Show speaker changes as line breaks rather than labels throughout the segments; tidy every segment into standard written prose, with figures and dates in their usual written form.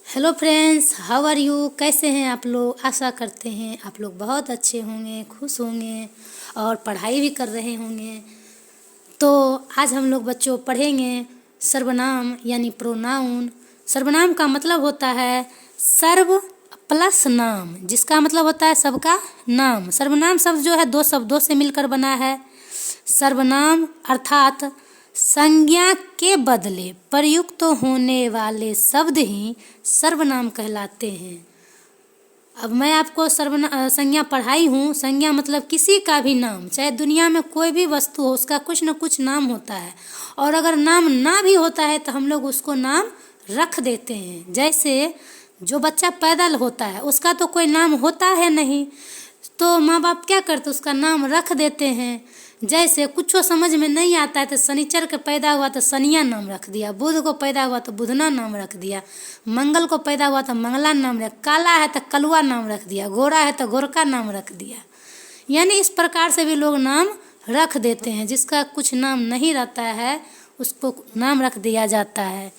Hello friends, how are you. कैसे हैं आप लोग। आशा करते हैं आप लोग बहुत अच्छे होंगे, खुश होंगे और पढ़ाई भी कर रहे होंगे। तो आज हम लोग बच्चों पढ़ेंगे सर्वनाम यानी प्रोनाउन। सर्वनाम का मतलब होता है सर्व प्लस नाम, जिसका मतलब होता है सबका नाम। सर्वनाम शब्द जो है दो शब्दों से मिलकर बना है। सर्वनाम अर्थात संज्ञा के बदले प्रयुक्त होने वाले शब्द ही सर्वनाम कहलाते हैं। अब मैं आपको संज्ञा पढ़ाई हूँ। संज्ञा मतलब किसी का भी नाम, चाहे दुनिया में कोई भी वस्तु हो, उसका कुछ न कुछ नाम होता है। और अगर नाम ना भी होता है तो हम लोग उसको नाम रख देते हैं। जैसे जो बच्चा पैदा होता है उसका तो कोई नाम होता है नहीं, तो माँ बाप क्या करते, उसका नाम रख देते हैं। जैसे कुछ समझ में नहीं आता है तो शनिचर का पैदा हुआ तो शनिया नाम रख दिया, बुध को पैदा हुआ तो बुधना नाम रख दिया, मंगल को पैदा हुआ तो मंगला नाम रख, काला है तो कलुआ नाम रख दिया, गोरा है तो गोरका नाम रख दिया। यानी इस प्रकार से भी लोग नाम रख देते हैं। जिसका कुछ नाम नहीं रहता है उसको नाम रख दिया जाता है।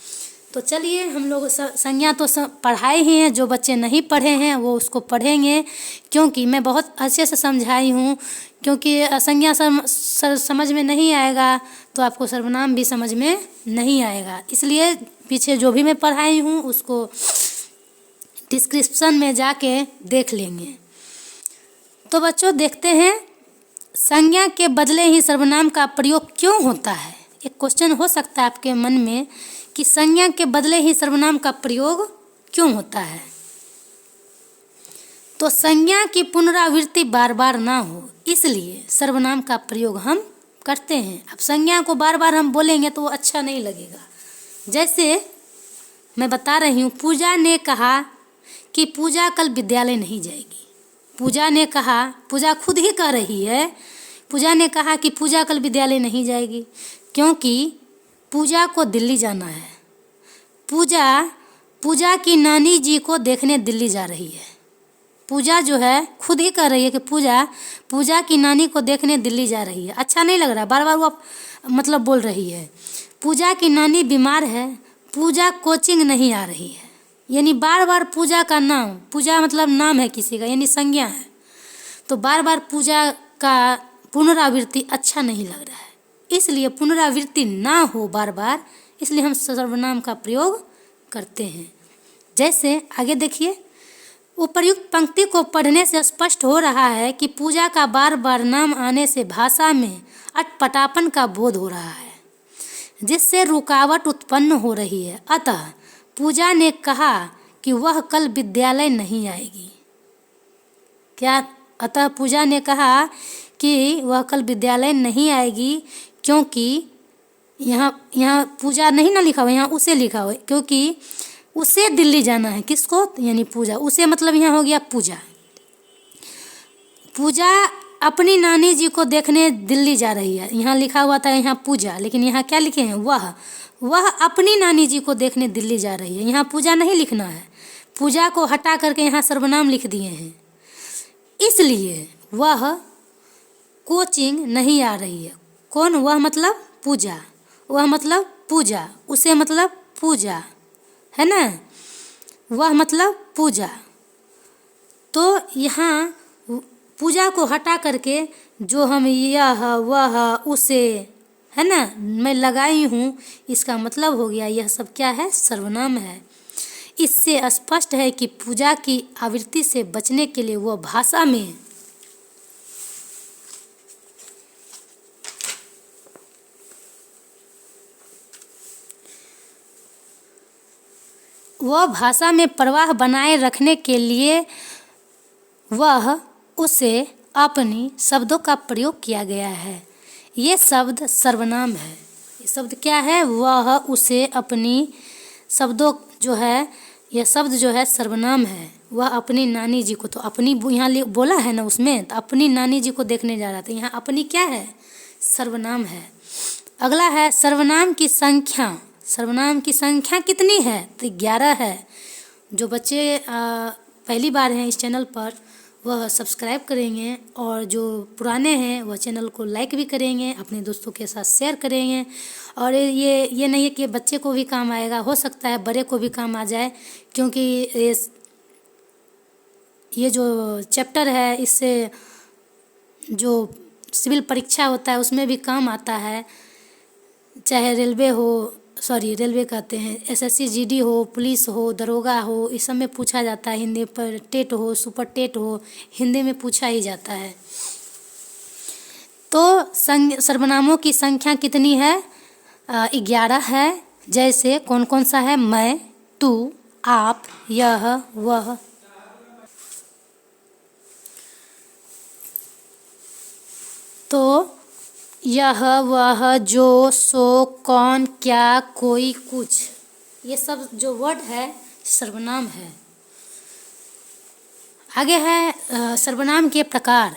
तो चलिए हम लोग संज्ञा तो पढ़ाए ही हैं। जो बच्चे नहीं पढ़े हैं वो उसको पढ़ेंगे, क्योंकि मैं बहुत अच्छे से समझाई हूँ। क्योंकि संज्ञा समझ में नहीं आएगा तो आपको सर्वनाम भी समझ में नहीं आएगा। इसलिए पीछे जो भी मैं पढ़ाई हूँ उसको डिस्क्रिप्शन में जाके देख लेंगे। तो बच्चों देखते हैं संज्ञा के बदले ही सर्वनाम का प्रयोग क्यों होता है। एक क्वेश्चन हो सकता है आपके मन में कि संज्ञा के बदले ही सर्वनाम का प्रयोग क्यों होता है। तो संज्ञा की पुनरावृत्ति बार बार ना हो, इसलिए सर्वनाम का प्रयोग हम करते हैं। अब संज्ञा को बार बार हम बोलेंगे तो वो अच्छा नहीं लगेगा। जैसे मैं बता रही हूँ, पूजा ने कहा कि पूजा कल विद्यालय नहीं जाएगी। पूजा ने कहा, पूजा खुद ही कह रही है, पूजा ने कहा कि पूजा कल विद्यालय नहीं जाएगी क्योंकि पूजा को दिल्ली जाना है। पूजा की नानी जी को देखने दिल्ली जा रही है। पूजा जो है खुद ही कह रही है कि पूजा की नानी को देखने दिल्ली जा रही है। अच्छा नहीं लग रहा, बार बार वो मतलब बोल रही है। पूजा की नानी बीमार है, पूजा कोचिंग नहीं आ रही है। यानी बार बार पूजा का नाम, पूजा मतलब नाम है किसी का, यानी संज्ञा है। तो बार बार पूजा का पुनरावृत्ति अच्छा नहीं लग रहा है, इसलिए पुनरावृत्ति ना हो बार बार, इसलिए हम सर्वनाम का प्रयोग करते हैं। जैसे आगे देखिए, उपर्युक्त पंक्ति को पढ़ने से स्पष्ट हो रहा है कि पूजा का बार बार नाम आने से भाषा में अटपटापन का बोध हो रहा है, जिससे रुकावट उत्पन्न हो रही है। अतः पूजा ने कहा कि वह कल विद्यालय नहीं आएगी। क्या? अतः पूजा ने कहा कि वह कल विद्यालय नहीं आएगी, क्योंकि यहाँ पूजा नहीं ना लिखा हुआ, यहाँ उसे लिखा हुआ है, क्योंकि उसे दिल्ली जाना है। किसको? यानी पूजा। उसे मतलब यहाँ हो गया पूजा। पूजा अपनी नानी जी को देखने दिल्ली जा रही है। यहाँ लिखा हुआ था यहाँ पूजा, लेकिन यहाँ क्या लिखे हैं? वह अपनी नानी जी को देखने दिल्ली जा रही है। यहाँ पूजा नहीं लिखना है, पूजा को हटा करके यहाँ सर्वनाम लिख दिए हैं। इसलिए वह कोचिंग नहीं आ रही है। कौन? वह मतलब पूजा। वह मतलब पूजा, उसे मतलब पूजा, है ना? वह मतलब पूजा। तो यहाँ पूजा को हटा करके जो हम यह वह उसे, है ना, मैं लगाई हूँ, इसका मतलब हो गया यह सब क्या है? सर्वनाम है। इससे स्पष्ट है कि पूजा की आवृत्ति से बचने के लिए वह भाषा में प्रवाह बनाए रखने के लिए वह उसे अपनी शब्दों का प्रयोग किया गया है। ये शब्द सर्वनाम है। ये शब्द क्या है? वह उसे अपनी शब्दों जो है, यह शब्द जो है सर्वनाम है। वह अपनी नानी जी को, तो अपनी यहाँ बोला है ना उसमें, तो अपनी नानी जी को देखने जा रहा था। यहाँ अपनी क्या है? सर्वनाम है। अगला है सर्वनाम की संख्या। सर्वनाम की संख्या कितनी है? तो 11 है। जो बच्चे पहली बार हैं इस चैनल पर वह सब्सक्राइब करेंगे, और जो पुराने हैं वह चैनल को लाइक भी करेंगे, अपने दोस्तों के साथ शेयर करेंगे। और ये नहीं है कि बच्चे को भी काम आएगा, हो सकता है बड़े को भी काम आ जाए, क्योंकि ये जो चैप्टर है इससे जो सिविल परीक्षा होता है उसमें भी काम आता है। चाहे रेलवे कहते हैं, एसएससी जीडी हो, पुलिस हो, दरोगा हो, इस सब में पूछा जाता है। हिंदी पर टेट हो, सुपर टेट हो, हिंदी में पूछा ही जाता है। तो सर्वनामों की संख्या कितनी है? 11 है। जैसे कौन कौन सा है? मैं, तू, आप, यह, वह। तो यह, वह, जो, सो, कौन, क्या, कोई, कुछ, ये सब जो वर्ड है सर्वनाम है। आगे है सर्वनाम के प्रकार।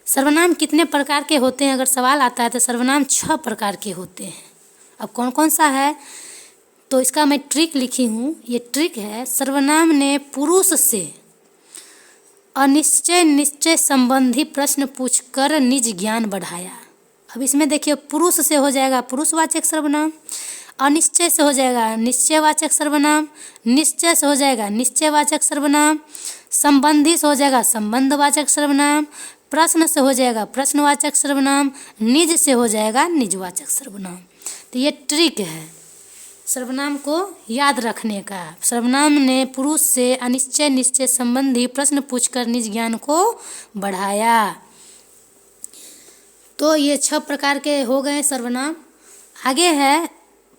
सर्वनाम कितने प्रकार के होते हैं? अगर सवाल आता है तो सर्वनाम 6 प्रकार के होते हैं। अब कौन कौन सा है तो इसका मैं ट्रिक लिखी हूँ। ये ट्रिक है, सर्वनाम ने पुरुष से अनिश्चय निश्चय संबंधी प्रश्न पूछकर निज ज्ञान बढ़ाया। अब इसमें देखिए, पुरुष से हो जाएगा पुरुषवाचक सर्वनाम, अनिश्चय से हो जाएगा निश्चयवाचक सर्वनाम, निश्चय से हो जाएगा निश्चयवाचक सर्वनाम, संबंधी से हो जाएगा संबंधवाचक सर्वनाम, प्रश्न से हो जाएगा प्रश्नवाचक सर्वनाम, निज से हो जाएगा निजवाचक सर्वनाम। तो ये ट्रिक है सर्वनाम को याद रखने का। सर्वनाम ने पुरुष से अनिश्चय निश्चय संबंधी प्रश्न पूछकर निज ज्ञान को बढ़ाया। तो ये 6 प्रकार के हो गए सर्वनाम। आगे है,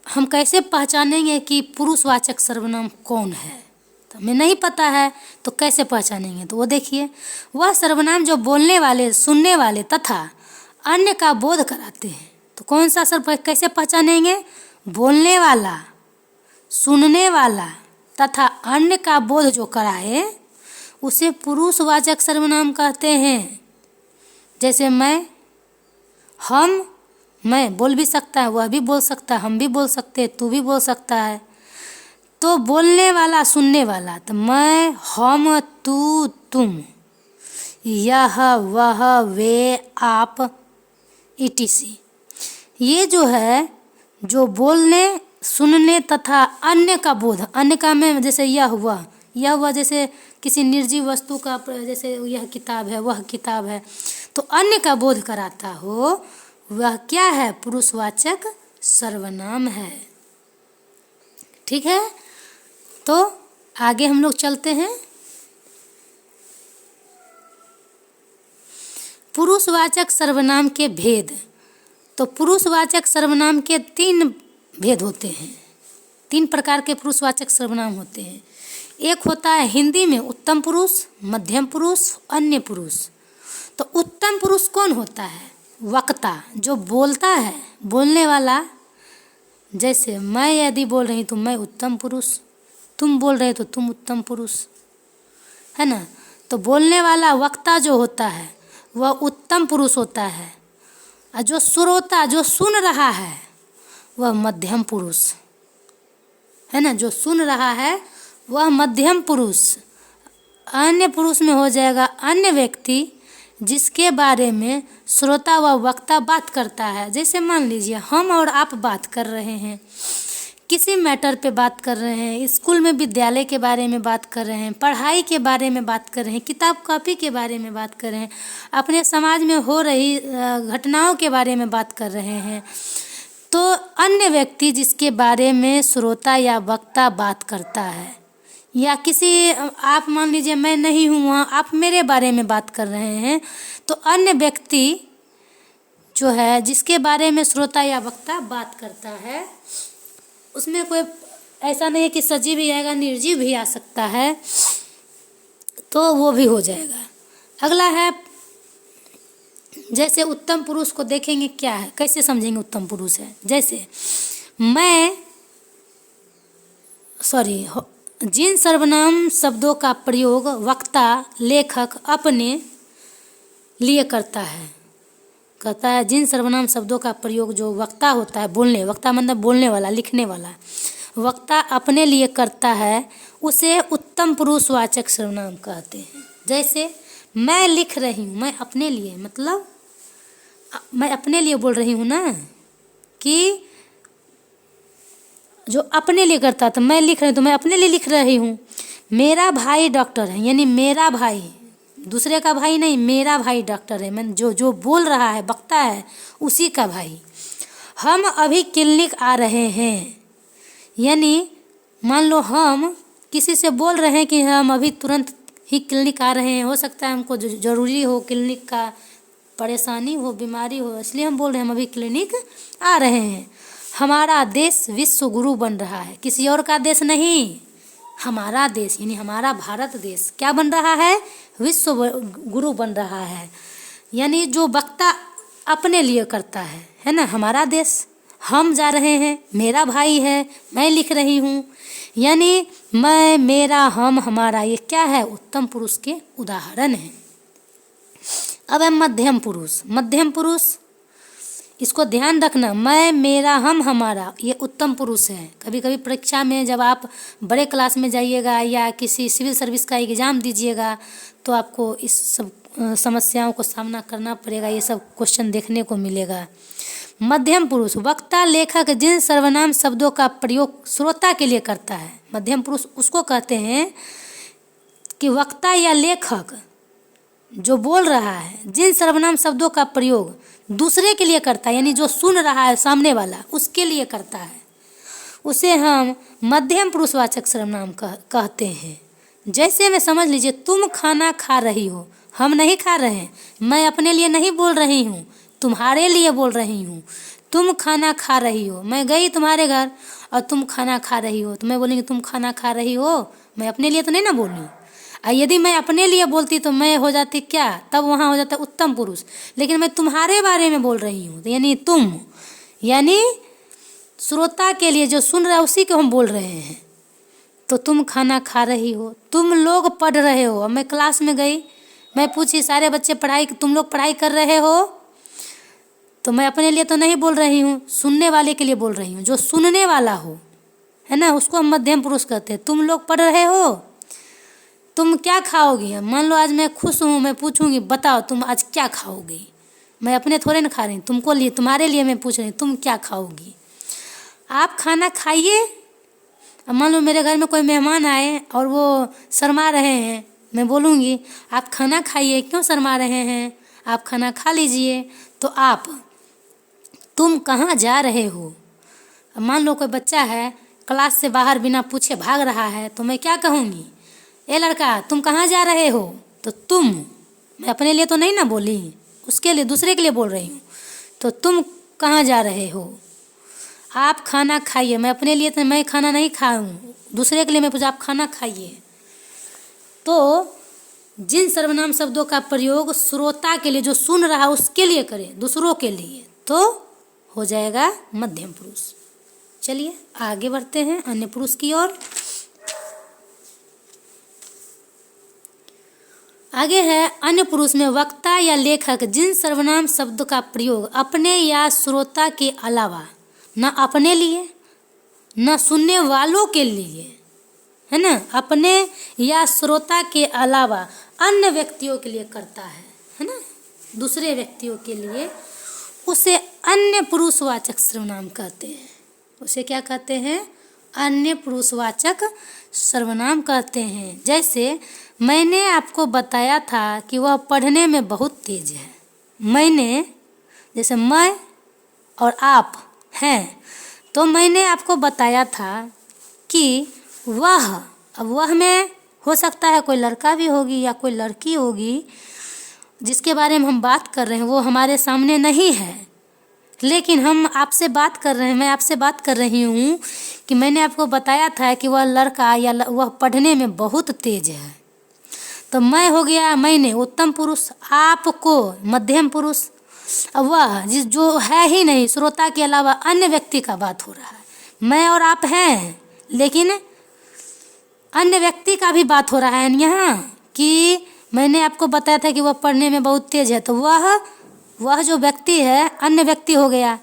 हम कैसे पहचानेंगे कि पुरुषवाचक सर्वनाम कौन है? तो हमें नहीं पता है तो कैसे पहचानेंगे? तो वो देखिए, वह सर्वनाम जो बोलने वाले, सुनने वाले तथा अन्य का बोध कराते हैं। तो कौन सा कैसे पहचानेंगे? बोलने वाला, सुनने वाला तथा अन्य का बोध जो कराए उसे पुरुषवाचक सर्वनाम कहते हैं। जैसे मैं, हम, मैं बोल भी सकता है, वह भी बोल सकता है, हम भी बोल सकते हैं, तू भी बोल सकता है। तो बोलने वाला, सुनने वाला, तो मैं, हम, तू, तुम, यह, वह, वे, आप, etc। ये जो है, जो बोलने, सुनने तथा अन्य का बोध, अन्य का में जैसे यह हुआ जैसे किसी निर्जीव वस्तु का, जैसे यह किताब है, वह किताब है, तो अन्य का बोध कराता हो, वह क्या है? पुरुषवाचक सर्वनाम है। ठीक है, तो आगे हम लोग चलते हैं। पुरुषवाचक सर्वनाम के भेद। तो पुरुषवाचक सर्वनाम के 3 भेद होते हैं। 3 प्रकार के पुरुषवाचक सर्वनाम होते हैं। एक होता है हिंदी में उत्तम पुरुष, मध्यम पुरुष, अन्य पुरुष। तो उत्तम पुरुष कौन होता है? वक्ता, जो बोलता है, बोलने वाला। जैसे मैं यदि बोल रही तो मैं उत्तम पुरुष, तुम बोल रहे तो तुम उत्तम पुरुष, है ना। तो बोलने वाला वक्ता जो होता है वह उत्तम पुरुष होता है, और जो श्रोता, जो सुन रहा है, वह मध्यम पुरुष है ना। जो सुन रहा है वह मध्यम पुरुष। अन्य पुरुष में हो जाएगा अन्य व्यक्ति जिसके बारे में श्रोता व वक्ता बात करता है। जैसे मान लीजिए हम और आप बात कर रहे हैं, किसी मैटर पे बात कर रहे हैं, स्कूल में विद्यालय के बारे में बात कर रहे हैं, पढ़ाई के बारे में बात कर रहे हैं, किताब कॉपी के बारे में बात कर रहे हैं, अपने समाज में हो रही घटनाओं के बारे में बात कर रहे हैं। तो अन्य व्यक्ति जिसके बारे में श्रोता या वक्ता बात करता है, या किसी, आप मान लीजिए मैं नहीं हूँ वहाँ, आप मेरे बारे में बात कर रहे हैं, तो अन्य व्यक्ति जो है जिसके बारे में श्रोता या वक्ता बात करता है, उसमें कोई ऐसा नहीं है कि सजीव भी आएगा, निर्जीव भी आ सकता है, तो वो भी हो जाएगा। अगला है, जैसे उत्तम पुरुष को देखेंगे क्या है, कैसे समझेंगे उत्तम पुरुष है। जैसे जिन सर्वनाम शब्दों का प्रयोग वक्ता, लेखक अपने लिए करता है, कहता है जिन सर्वनाम शब्दों का प्रयोग जो वक्ता होता है, वक्ता मतलब बोलने वाला, लिखने वाला, वक्ता अपने लिए करता है, उसे उत्तम पुरुषवाचक सर्वनाम कहते हैं। जैसे मैं लिख रही हूँ, मैं अपने लिए, मतलब मैं अपने लिए बोल रही हूँ ना, कि जो अपने लिए करता था, मैं लिख रही हूँ तो मैं अपने लिए लिख रही हूँ। मेरा भाई डॉक्टर है, यानी मेरा भाई, दूसरे का भाई नहीं, मेरा भाई डॉक्टर है। मैं जो जो बोल रहा है, बकता है, उसी का भाई। हम अभी क्लिनिक आ रहे हैं, यानी मान लो हम किसी से बोल रहे हैं कि हम अभी तुरंत ही क्लिनिक आ रहे हैं। हो सकता है हमको ज़रूरी हो, क्लिनिक का परेशानी हो, बीमारी हो, इसलिए हम बोल रहे हैं हम अभी क्लिनिक आ रहे हैं। हमारा देश विश्व गुरु बन रहा है, किसी और का देश नहीं, हमारा देश यानी हमारा भारत देश क्या बन रहा है, विश्व गुरु बन रहा है। यानी जो वक्ता अपने लिए करता है ना, हमारा देश, हम जा रहे हैं, मेरा भाई है, मैं लिख रही हूँ। यानी मैं, मेरा, हम, हमारा, ये क्या है, उत्तम पुरुष के उदाहरण हैं। अब है मध्यम पुरुष। मध्यम पुरुष, इसको ध्यान रखना, मैं, मेरा, हम, हमारा, ये उत्तम पुरुष है। कभी कभी परीक्षा में जब आप बड़े क्लास में जाइएगा या किसी सिविल सर्विस का एग्ज़ाम दीजिएगा तो आपको इस सब समस्याओं को सामना करना पड़ेगा, ये सब क्वेश्चन देखने को मिलेगा। मध्यम पुरुष, वक्ता लेखक जिन सर्वनाम शब्दों का प्रयोग श्रोता के लिए करता है, मध्यम पुरुष उसको कहते हैं कि वक्ता या लेखक जो बोल रहा है जिन सर्वनाम शब्दों का प्रयोग दूसरे के लिए करता है, यानी जो सुन रहा है सामने वाला उसके लिए करता है, उसे हम मध्यम पुरुषवाचक सर्वनाम कहते हैं। जैसे में समझ लीजिए, तुम खाना खा रही हो, हम नहीं खा रहे हैं, मैं अपने लिए नहीं बोल रही हूँ, तुम्हारे लिए बोल रही हूँ। तुम खाना खा रही हो, मैं गई तुम्हारे घर और तुम खाना खा रही हो, तो मैं बोलेंगी तुम खाना खा रही हो, मैं अपने लिए तो नहीं ना बोली। यदि मैं अपने लिए बोलती तो मैं हो जाती क्या, तब वहाँ हो जाता उत्तम पुरुष। लेकिन मैं तुम्हारे बारे में बोल रही हूँ, तो यानी तुम, यानी श्रोता के लिए जो सुन रहा है उसी को हम बोल रहे हैं। तो तुम खाना खा रही हो, तुम लोग पढ़ रहे हो। अब मैं क्लास में गई, मैं पूछी सारे बच्चे पढ़ाई, तुम लोग पढ़ाई कर रहे हो, तो मैं अपने लिए तो नहीं बोल रही हूँ, सुनने वाले के लिए बोल रही हूँ। जो सुनने वाला हो, है ना, उसको हम मध्यम पुरुष कहते हैं। तुम लोग पढ़ रहे हो, तुम क्या खाओगी। मान लो आज मैं खुश हूँ, मैं पूछूंगी बताओ तुम आज क्या खाओगी, मैं अपने थोड़े ना खा रही, तुमको लिए, तुम्हारे लिए मैं पूछ रही हूँ तुम क्या खाओगी। आप खाना खाइए। अब मान लो मेरे घर में कोई मेहमान आए और वो शर्मा रहे हैं, मैं बोलूँगी आप खाना खाइए, क्यों शर्मा रहे हैं, आप खाना खा लीजिए। तो आप, तुम कहाँ जा रहे हो। अब मान लो कोई बच्चा है क्लास से बाहर बिना पूछे भाग रहा है, तो मैं क्या कहूँगी, ए लड़का तुम कहाँ जा रहे हो। तो तुम, मैं अपने लिए तो नहीं ना बोली, उसके लिए, दूसरे के लिए बोल रही हूँ। तो तुम कहाँ जा रहे हो। आप खाना खाइए, मैं अपने लिए तो मैं खाना नहीं खाऊं, दूसरे के लिए मैं पूछा आप खाना खाइए। तो जिन सर्वनाम शब्दों का प्रयोग श्रोता के लिए, जो सुन रहा उसके लिए करें, दूसरों के लिए, तो हो जाएगा मध्यम पुरुष। चलिए आगे बढ़ते हैं अन्य पुरुष की ओर। आगे है अन्य पुरुष में वक्ता या लेखक जिन सर्वनाम शब्द का प्रयोग अपने या श्रोता के अलावा, न अपने लिए न सुनने वालों के लिए, है ना, अपने या श्रोता के अलावा अन्य व्यक्तियों के लिए करता है ना, दूसरे व्यक्तियों के लिए, उसे अन्य पुरुषवाचक सर्वनाम कहते हैं। उसे क्या कहते हैं, अन्य पुरुषवाचक सर्वनाम कहते हैं। जैसे मैंने आपको बताया था कि वह पढ़ने में बहुत तेज है। मैंने, जैसे मैं और आप हैं, तो मैंने आपको बताया था कि वह, अब वह में हो सकता है कोई लड़का भी होगी या कोई लड़की होगी जिसके बारे में हम बात कर रहे हैं, वो हमारे सामने नहीं है, लेकिन हम आपसे बात कर रहे हैं, मैं आपसे बात कर रही हूँ कि मैंने आपको बताया था कि वह लड़का या वह पढ़ने में बहुत तेज है। तो मैं हो गया मैंने उत्तम पुरुष, आपको मध्यम पुरुष। अब वह जिस जो है ही नहीं, श्रोता के अलावा अन्य व्यक्ति का बात हो रहा है। मैं और आप हैं, लेकिन अन्य व्यक्ति का भी बात हो रहा है यहाँ कि मैंने आपको बताया था कि वह पढ़ने में बहुत तेज है, तो वह जो व्यक्ति है अन्य व्यक्ति हो गया।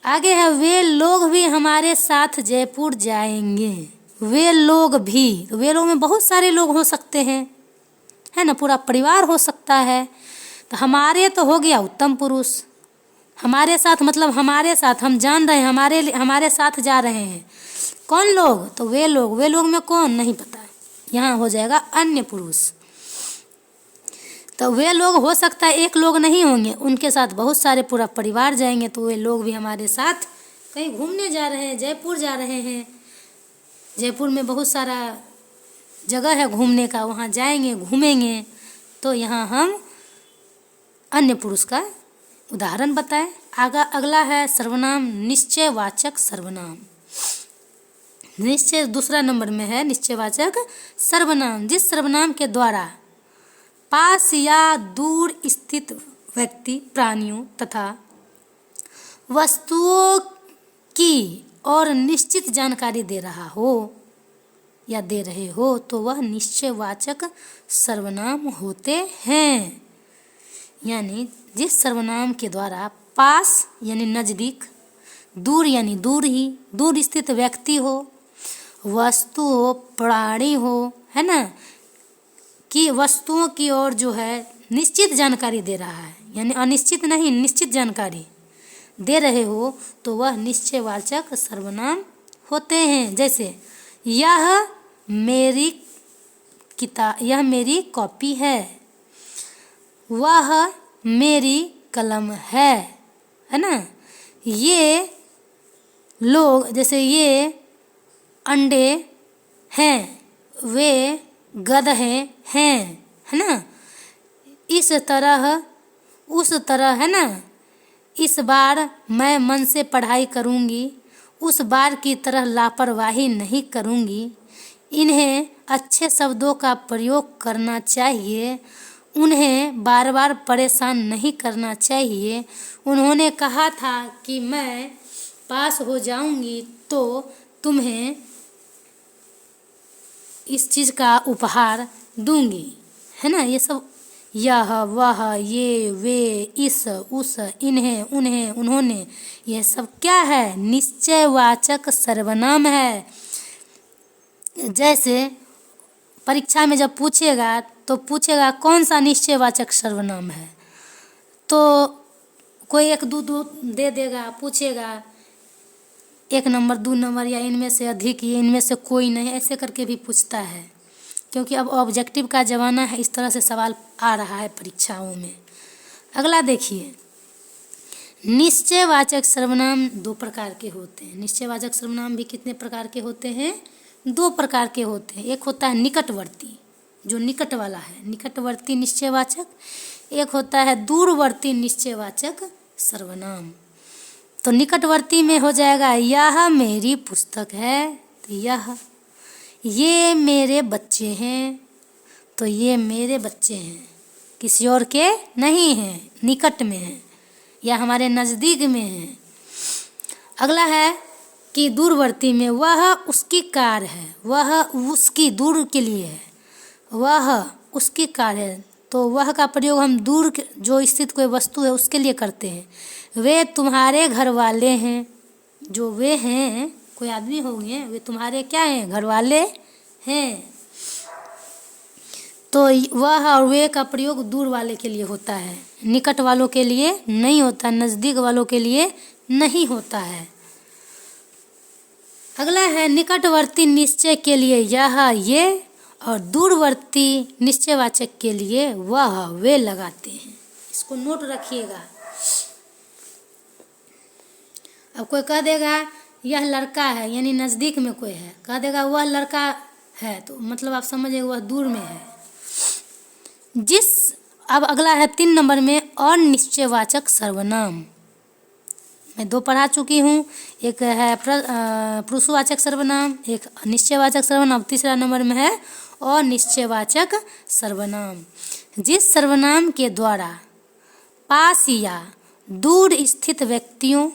आगे है वे लोग भी हमारे साथ जयपुर जाएंगे। वे लोग भी, वे लोग में बहुत सारे लोग हो सकते हैं, है ना, पूरा परिवार हो सकता है। तो हमारे तो हो गया उत्तम पुरुष, हमारे साथ मतलब हमारे साथ, हम जान रहे हैं हमारे साथ जा रहे हैं। कौन लोग? तो वे लोग में कौन नहीं पता, यहाँ हो जाएगा अन्य पुरुष। तो वे लोग हो सकता है एक लोग नहीं होंगे, उनके साथ बहुत सारे पूरा परिवार जाएंगे, तो वे लोग भी हमारे साथ कहीं घूमने जा रहे हैं, जयपुर जा रहे हैं। जयपुर में बहुत सारा जगह है घूमने का, वहाँ जाएंगे घूमेंगे। तो यहाँ हम अन्य पुरुष का उदाहरण बताएं। अगला है सर्वनाम निश्चयवाचक सर्वनाम। निश्चय दूसरा नंबर में है निश्चयवाचक सर्वनाम, जिस सर्वनाम के द्वारा पास या दूर स्थित व्यक्ति, प्राणियों तथा वस्तुओं की और निश्चित जानकारी दे रहा हो या दे रहे हो, तो वह निश्चयवाचक सर्वनाम होते हैं। यानी जिस सर्वनाम के द्वारा पास यानी नज़दीक, दूर यानी दूर ही, दूर स्थित व्यक्ति हो, वस्तु हो, प्राणी हो, है ना, कि वस्तुओं की ओर जो है निश्चित जानकारी दे रहा है, यानी अनिश्चित नहीं निश्चित जानकारी दे रहे हो, तो वह निश्चयवाचक सर्वनाम होते हैं। जैसे यह मेरी कॉपी है, वह मेरी कलम है ना। ये लोग, जैसे ये अंडे हैं, वे गधे हैं, है ना। इस तरह उस तरह, है ना। इस बार मैं मन से पढ़ाई करूँगी, उस बार की तरह लापरवाही नहीं करूँगी। इन्हें अच्छे शब्दों का प्रयोग करना चाहिए, उन्हें बार बार परेशान नहीं करना चाहिए। उन्होंने कहा था कि मैं पास हो जाऊंगी तो तुम्हें इस चीज़ का उपहार दूंगी, है ना। ये सब यह, वह, ये, वे, इस, उस, इन्हें, उन्हें, उन्होंने, ये सब क्या है? निश्चयवाचक सर्वनाम है। जैसे परीक्षा में जब पूछेगा तो पूछेगा कौन सा निश्चयवाचक सर्वनाम है, तो कोई एक दो दे देगा, पूछेगा 1 नंबर 2 नंबर या इनमें से अधिक, ये इनमें से कोई नहीं, ऐसे करके भी पूछता है। क्योंकि अब ऑब्जेक्टिव का ज़माना है, इस तरह से सवाल आ रहा है परीक्षाओं में। अगला देखिए, निश्चयवाचक सर्वनाम 2 प्रकार के होते हैं। निश्चयवाचक सर्वनाम भी कितने प्रकार के होते हैं? 2 प्रकार के होते हैं। एक होता है निकटवर्ती, जो निकट वाला है, निकटवर्ती निश्चयवाचक। एक होता है दूरवर्ती निश्चयवाचक सर्वनाम। तो निकटवर्ती में हो जाएगा यह मेरी पुस्तक है, तो ये मेरे बच्चे हैं, तो ये मेरे बच्चे हैं, किसी और के नहीं हैं, निकट में हैं या हमारे नज़दीक में हैं। अगला है कि दूरवर्ती में वह उसकी कार है, वह उसकी, दूर के लिए है, वह उसकी कार है, तो वह का प्रयोग हम दूर जो स्थित कोई वस्तु है उसके लिए करते हैं। वे तुम्हारे घर वाले हैं, जो वे हैं कोई आदमी होंगे, वे तुम्हारे क्या हैं? घर वाले हैं। तो वह और वे का प्रयोग दूर वाले के लिए होता है, निकट वालों के लिए नहीं होता, नज़दीक वालों के लिए नहीं होता है। अगला है निकटवर्ती निश्चय के लिए यह, ये, और दूरवर्ती निश्चयवाचक के लिए वह, वे लगाते हैं। इसको नोट रखिएगा। अब कोई कह देगा यह लड़का है, यानी नज़दीक में कोई है, कह देगा वह लड़का है, तो मतलब आप समझिए वह दूर में है। अब अगला है 3 नंबर में अनिश्चयवाचक सर्वनाम। मैं 2 पढ़ा चुकी हूँ, एक है पुरुषवाचक सर्वनाम, एक निश्चयवाचक सर्वनाम, तीसरा नंबर में है अनिश्चयवाचक सर्वनाम। जिस सर्वनाम के द्वारा पास या दूर स्थित व्यक्तियों,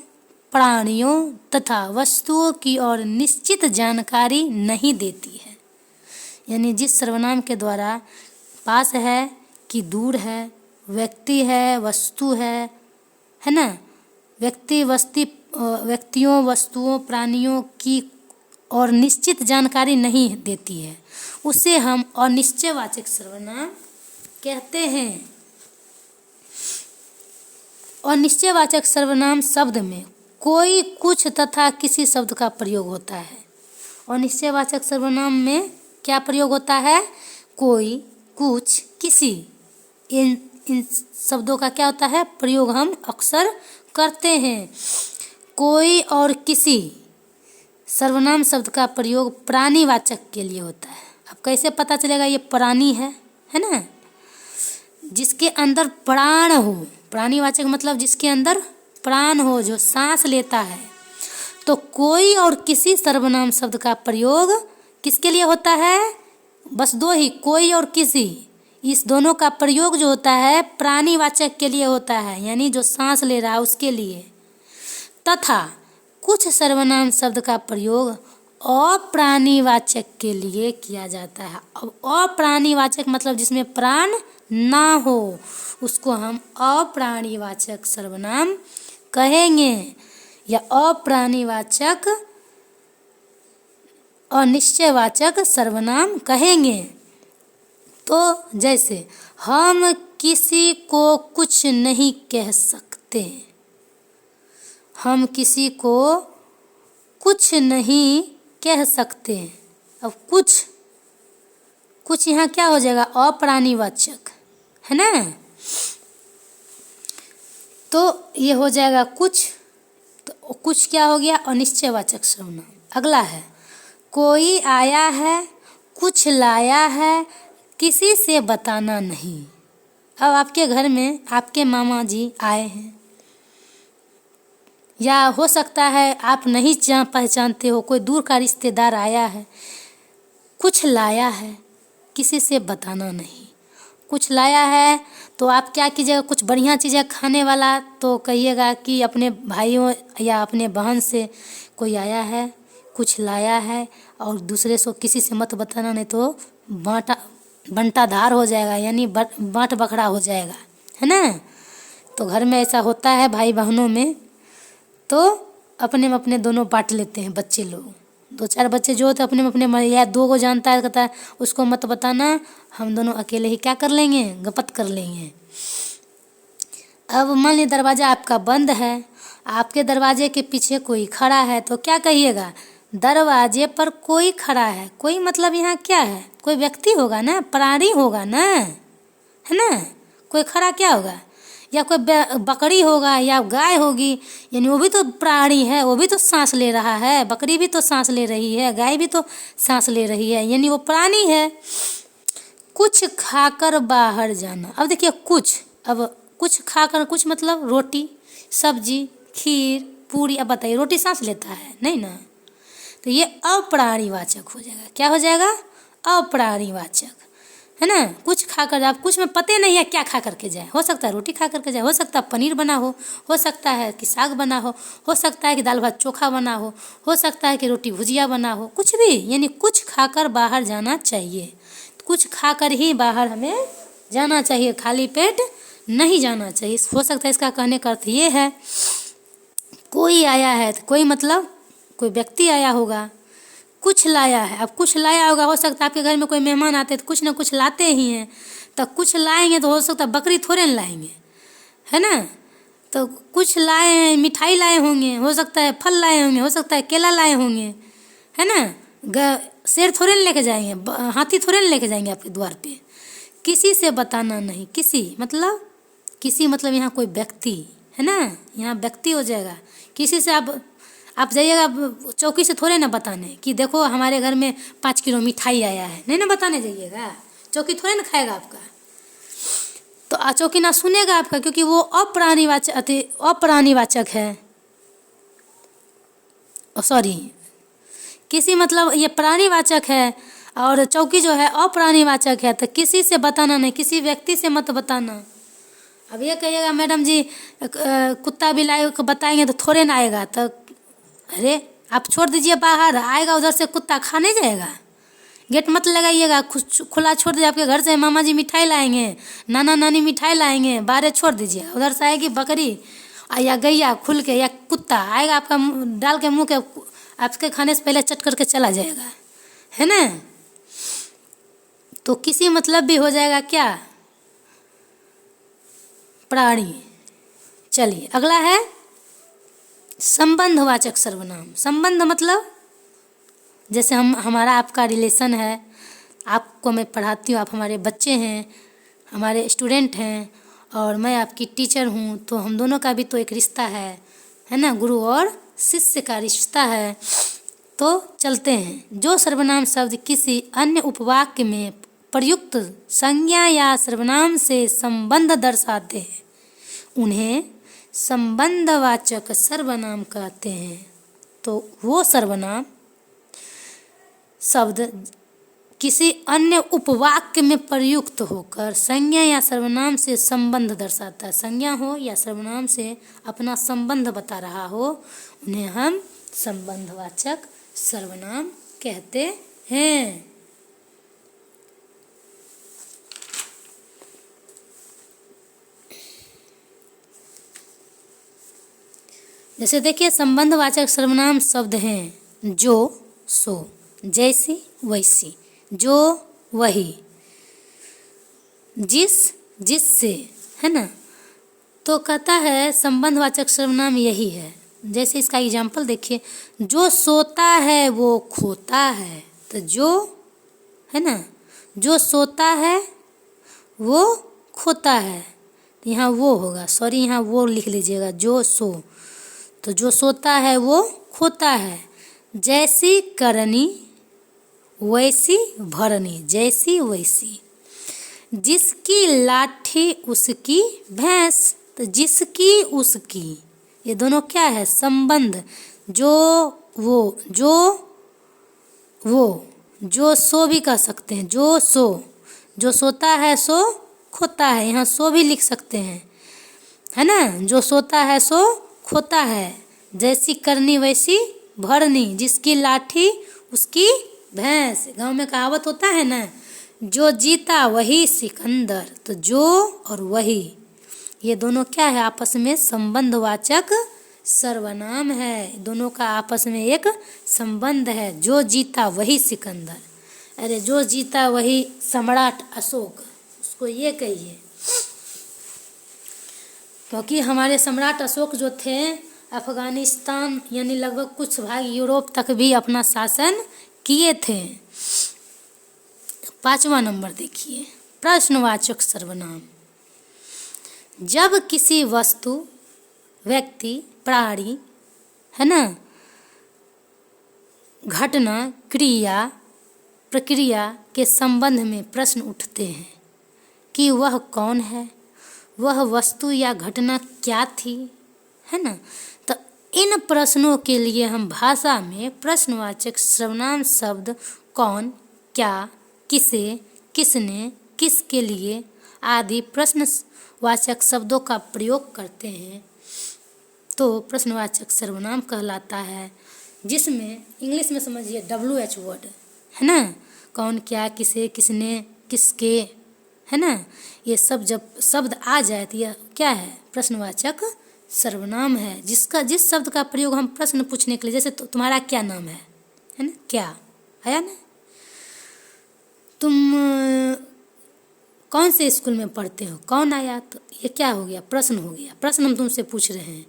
प्राणियों तथा वस्तुओं की और निश्चित जानकारी नहीं देती है। यानी जिस सर्वनाम के द्वारा पास है कि दूर है, व्यक्ति है, वस्तु है ना, व्यक्तियों, वस्तुओं, प्राणियों की और निश्चित जानकारी नहीं देती है, उसे हम अनिश्चयवाचक सर्वनाम कहते हैं। और निश्चयवाचक सर्वनाम शब्द में कोई, कुछ तथा किसी शब्द का प्रयोग होता है। और निश्चयवाचक सर्वनाम में क्या प्रयोग होता है? कोई, कुछ, किसी। इन शब्दों का क्या होता है? प्रयोग हम अक्सर करते हैं। कोई और किसी सर्वनाम शब्द का प्रयोग प्राणीवाचक के लिए होता है। अब कैसे पता चलेगा ये प्राणी है ना? जिसके अंदर प्राण हो। प्राणीवाचक मतलब जिसके अंदर प्राण हो, जो सांस लेता है। तो कोई और किसी सर्वनाम शब्द का प्रयोग किसके लिए होता है? बस दो ही, कोई और किसी। इस दोनों का प्रयोग जो होता है प्राणीवाचक के लिए होता है, यानी जो सांस ले रहा है उसके लिए। तथा कुछ सर्वनाम शब्द का प्रयोग अप्राणीवाचक के लिए किया जाता है। अब अप्राणीवाचक मतलब जिसमें प्राण ना हो, उसको हम अप्राणीवाचक सर्वनाम कहेंगे, या अप्राणीवाचक और निश्चयवाचक सर्वनाम कहेंगे। तो जैसे हम किसी को कुछ नहीं कह सकते। हम किसी को कुछ नहीं कह सकते। अब कुछ यहाँ क्या हो जाएगा? अप्राणीवाचक है ना? तो ये हो जाएगा कुछ। तो कुछ क्या हो गया? अनिश्चयवाचक सर्वनाम। अगला है कोई आया है, कुछ लाया है, किसी से बताना नहीं। अब आपके घर में आपके मामा जी आए हैं, या हो सकता है आप नहीं पहचानते हो, कोई दूर का रिश्तेदार आया है। कुछ लाया है, किसी से बताना नहीं। कुछ लाया है तो आप क्या कीजिएगा? कुछ बढ़िया चीज़ें खाने वाला तो कहिएगा कि अपने भाइयों या अपने बहन से कोई आया है, कुछ लाया है, और दूसरे से किसी से मत बताना, नहीं तो बंटाधार हो जाएगा, यानी बाँट बखड़ा हो जाएगा, है ना? तो घर में ऐसा होता है भाई बहनों में, तो अपने में अपने दोनों बांट लेते हैं बच्चे लोग। 2-4 बच्चे जो होते हैं अपने में अपने, या 2 को जानता है, कहता है उसको मत बताना, हम दोनों अकेले ही क्या कर लेंगे? गपत कर लेंगे। अब मान लीजिए दरवाज़ा आपका बंद है, आपके दरवाजे के पीछे कोई खड़ा है, तो क्या कहिएगा? दरवाजे पर कोई खड़ा है। कोई मतलब यहाँ क्या है? कोई व्यक्ति होगा ना, प्राणी होगा ना, है ना? कोई खड़ा क्या होगा? या कोई बकरी होगा या गाय होगी, यानी वो भी तो प्राणी है, वो भी तो सांस ले रहा है। बकरी भी तो सांस ले रही है, गाय भी तो सांस ले रही है, यानी वो प्राणी है। कुछ खाकर बाहर जाना। अब देखिए अब कुछ खाकर, कुछ मतलब रोटी, सब्जी, खीर, पूरी। अब बताइए रोटी सांस लेता है? नहीं ना। तो ये अप्राणीवाचक हो जाएगा। क्या हो जाएगा? अप्राणीवाचक, है ना? कुछ खाकर, आप कुछ में पते नहीं है क्या खा करके जाए। हो सकता है रोटी खा करके जाए, हो सकता है पनीर बना हो सकता है कि साग बना हो सकता है कि दाल भात चोखा बना हो सकता है कि रोटी भुजिया बना हो, कुछ भी, यानी कुछ खाकर बाहर जाना चाहिए। कुछ खाकर ही बाहर हमें जाना चाहिए, खाली पेट नहीं जाना चाहिए। हो सकता है इसका कहने का अर्थ ये है, कोई आया है, तो कोई मतलब कोई व्यक्ति आया होगा। कुछ लाया है, अब कुछ लाया होगा, हो सकता है आपके घर में कोई मेहमान आते तो कुछ ना कुछ लाते ही हैं, तो कुछ लाएंगे तो हो सकता है बकरी थोड़े न लाएंगे, है ना? तो कुछ लाए हैं, मिठाई लाए होंगे, हो सकता है फल लाए होंगे, हो सकता है केला लाए होंगे, है ना? शेर थोड़े न लेके जाएंगे, हाथी थोड़े न लेके जाएंगे आपके द्वार पे। किसी से बताना नहीं। किसी मतलब यहाँ कोई व्यक्ति, है ना? यहाँ व्यक्ति हो जाएगा। किसी से आप जाइएगा चौकी से थोड़े ना बताने कि देखो हमारे घर में 5 किलो मिठाई आया है, नहीं ना बताने जाइएगा। चौकी थोड़े ना खाएगा आपका, तो चौकी ना सुनेगा आपका, क्योंकि वो अप्राणीवाचक है। सॉरी, किसी मतलब ये प्राणीवाचक है, और चौकी जो है अप्राणीवाचक है। तो किसी से बताना नहीं, किसी व्यक्ति से मत बताना। अब ये कहिएगा मैडम जी कुत्ता बिलाई को बताएंगे तो थोड़े ना आएगा, तो अरे आप छोड़ दीजिए, बाहर आएगा उधर से कुत्ता खा नहीं जाएगा। गेट मत लगाइएगा, खुला छोड़ दीजिए। आपके घर से मामा जी मिठाई लाएंगे, नाना नानी मिठाई लाएंगे, बाहर छोड़ दीजिए। उधर से आएगी बकरी या गैया खुल के, या कुत्ता आएगा आपका डाल के मुँह के, आपके खाने से पहले चट करके चला जाएगा, है ना? तो किसी मतलब भी हो जाएगा क्या? प्राणी। चलिए अगला है संबंधवाचक सर्वनाम। संबंध मतलब जैसे हमारा आपका रिलेशन है, आपको मैं पढ़ाती हूँ, आप हमारे बच्चे हैं, हमारे स्टूडेंट हैं, और मैं आपकी टीचर हूँ, तो हम दोनों का भी तो एक रिश्ता है ना, गुरु और शिष्य का रिश्ता है। तो चलते हैं, जो सर्वनाम शब्द किसी अन्य उपवाक्य में प्रयुक्त संज्ञा या सर्वनाम से संबंध दर्शाते हैं उन्हें संबंधवाचक सर्वनाम कहते हैं। तो वो सर्वनाम शब्द किसी अन्य उपवाक्य में प्रयुक्त होकर संज्ञा या सर्वनाम से संबंध दर्शाता है, संज्ञा हो या सर्वनाम से अपना संबंध बता रहा हो, उन्हें हम संबंधवाचक सर्वनाम कहते हैं। जैसे देखिए संबंधवाचक सर्वनाम शब्द हैं जो, सो, जैसी, वैसी, जो, वही, जिस, जिससे, है ना। तो कहता है संबंधवाचक सर्वनाम यही है। जैसे इसका एग्जाम्पल देखिए, जो सोता है वो खोता है। तो जो है ना, जो सोता है वो खोता है, तो यहाँ वो होगा, सॉरी यहाँ वो लिख लीजिएगा, जो, सो। तो जो सोता है वो खोता है। जैसी करनी वैसी भरनी, जैसी वैसी। जिसकी लाठी उसकी भैंस, तो जिसकी उसकी, ये दोनों क्या है, संबंध। जो, वो, जो सो भी कह सकते हैं, जो, सो, जो सोता है सो खोता है, यहाँ सो भी लिख सकते हैं, है ना। जो सोता है सो खोता है। जैसी करनी वैसी भरनी, जिसकी लाठी उसकी भैंस। गांव में कहावत होता है ना, जो जीता वही सिकंदर। तो जो और वही, ये दोनों क्या है, आपस में संबंधवाचक सर्वनाम है। दोनों का आपस में एक संबंध है। जो जीता वही सिकंदर, अरे जो जीता वही सम्राट अशोक, उसको ये कहिए। क्योंकि हमारे सम्राट अशोक जो थे, अफगानिस्तान यानी लगभग कुछ भाग यूरोप तक भी अपना शासन किए थे। 5वां नंबर देखिए, प्रश्नवाचक सर्वनाम। जब किसी वस्तु, व्यक्ति, प्राणी, है ना, घटना, क्रिया, प्रक्रिया के संबंध में प्रश्न उठते हैं कि वह कौन है, वह वस्तु या घटना क्या थी, है ना। तो इन प्रश्नों के लिए हम भाषा में प्रश्नवाचक सर्वनाम शब्द कौन, क्या, किसे, किसने, किसके लिए आदि प्रश्नवाचक शब्दों का प्रयोग करते हैं। तो प्रश्नवाचक सर्वनाम कहलाता है, जिसमें इंग्लिश में समझिए WH वर्ड, है ना। कौन, क्या, किसे, किसने, किसके, है ना। ये सब जब शब्द आ जाए तो यह क्या है, प्रश्नवाचक सर्वनाम है। जिस शब्द का प्रयोग हम प्रश्न पूछने के लिए, जैसे तुम्हारा क्या नाम है ना, क्या आया ना। तुम कौन से स्कूल में पढ़ते हो, कौन आया, तो ये क्या हो गया, प्रश्न हो गया। प्रश्न हम तुमसे पूछ रहे हैं।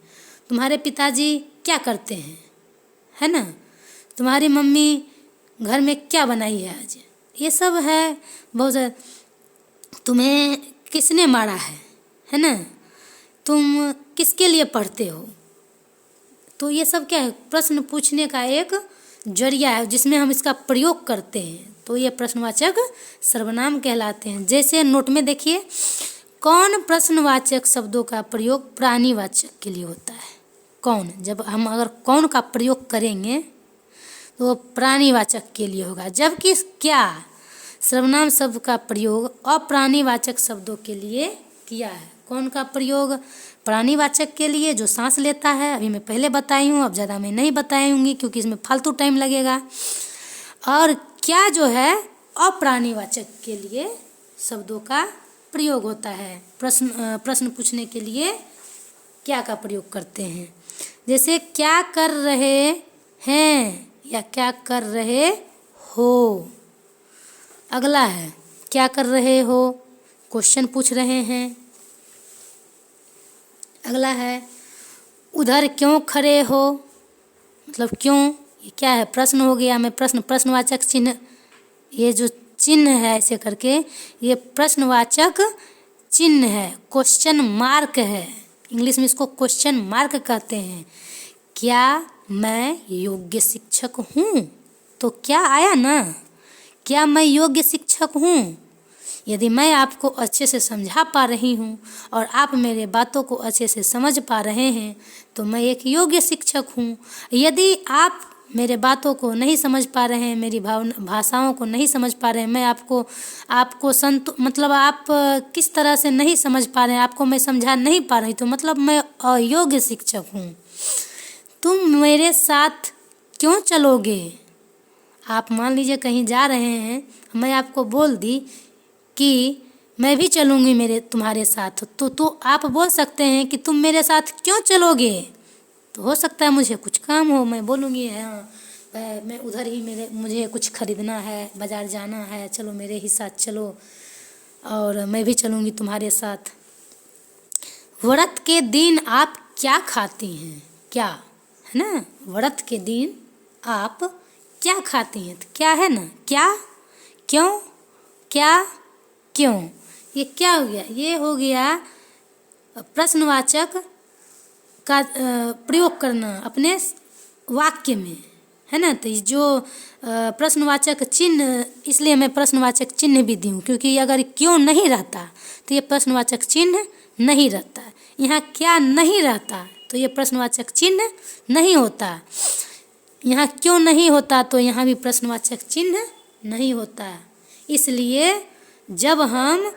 तुम्हारे पिताजी क्या करते हैं, है ना। तुम्हारी मम्मी घर में क्या बनाई है आज, ये सब है बहुत। तुम्हें किसने मारा है ना। तुम किसके लिए पढ़ते हो। तो ये सब क्या है, प्रश्न पूछने का एक जरिया है जिसमें हम इसका प्रयोग करते हैं। तो ये प्रश्नवाचक सर्वनाम कहलाते हैं। जैसे नोट में देखिए, कौन प्रश्नवाचक शब्दों का प्रयोग प्राणीवाचक के लिए होता है। कौन, जब हम अगर कौन का प्रयोग करेंगे तो वो प्राणीवाचक के लिए होगा। जबकि क्या, सर्वनाम शब्द का प्रयोग अप्राणीवाचक शब्दों के लिए किया है। कौन का प्रयोग प्राणीवाचक के लिए, जो सांस लेता है, अभी मैं पहले बताई हूँ, अब ज़्यादा मैं नहीं बताऊँगी क्योंकि इसमें फालतू टाइम लगेगा। और क्या जो है अप्राणीवाचक के लिए शब्दों का प्रयोग होता है। प्रश्न पूछने के लिए क्या का प्रयोग करते हैं। जैसे क्या कर रहे हैं या क्या कर रहे हो। अगला है क्या कर रहे हो, क्वेश्चन पूछ रहे हैं। अगला है उधर क्यों खड़े हो, मतलब क्यों, ये क्या है, प्रश्न हो गया। मैं प्रश्नवाचक चिन्ह, ये जो चिन्ह है ऐसे करके, ये प्रश्नवाचक चिन्ह है, क्वेश्चन मार्क है। इंग्लिश में इसको क्वेश्चन मार्क कहते हैं। क्या मैं योग्य शिक्षक हूँ, तो क्या आया ना, क्या मैं योग्य शिक्षक हूँ। यदि मैं आपको अच्छे से समझा पा रही हूँ और आप मेरे बातों को अच्छे से समझ पा रहे हैं तो मैं एक योग्य शिक्षक हूँ। यदि आप मेरे बातों को नहीं समझ पा रहे हैं, मेरी भाषाओं को नहीं समझ पा रहे हैं, मैं आपको मतलब आप किस तरह से नहीं समझ पा रहे हैं, आपको मैं समझा नहीं पा रही, तो मतलब मैं अयोग्य शिक्षक हूँ। तुम मेरे साथ क्यों चलोगे। आप मान लीजिए कहीं जा रहे हैं, मैं आपको बोल दी कि मैं भी चलूँगी तुम्हारे साथ, तो आप बोल सकते हैं कि तुम मेरे साथ क्यों चलोगे। तो हो सकता है मुझे कुछ काम हो, मैं बोलूँगी हाँ मैं उधर ही मुझे कुछ खरीदना है, बाज़ार जाना है, चलो मेरे ही साथ चलो, और मैं भी चलूँगी तुम्हारे साथ। व्रत के दिन आप क्या खाती हैं, क्या है ना, व्रत के दिन आप क्या खाती हैं, तो क्या है ना, क्या, क्यों, क्या, क्यों। ये क्या हो गया, ये हो गया प्रश्नवाचक का प्रयोग करना अपने वाक्य में, है ना। तो जो प्रश्नवाचक चिन्ह, इसलिए मैं प्रश्नवाचक चिन्ह भी दी हूँ, क्योंकि अगर क्यों नहीं रहता तो ये प्रश्नवाचक चिन्ह नहीं रहता। यहाँ क्या नहीं रहता तो ये प्रश्नवाचक चिन्ह नहीं होता। यहाँ क्यों नहीं होता तो यहाँ भी प्रश्नवाचक चिन्ह नहीं होता। इसलिए जब हम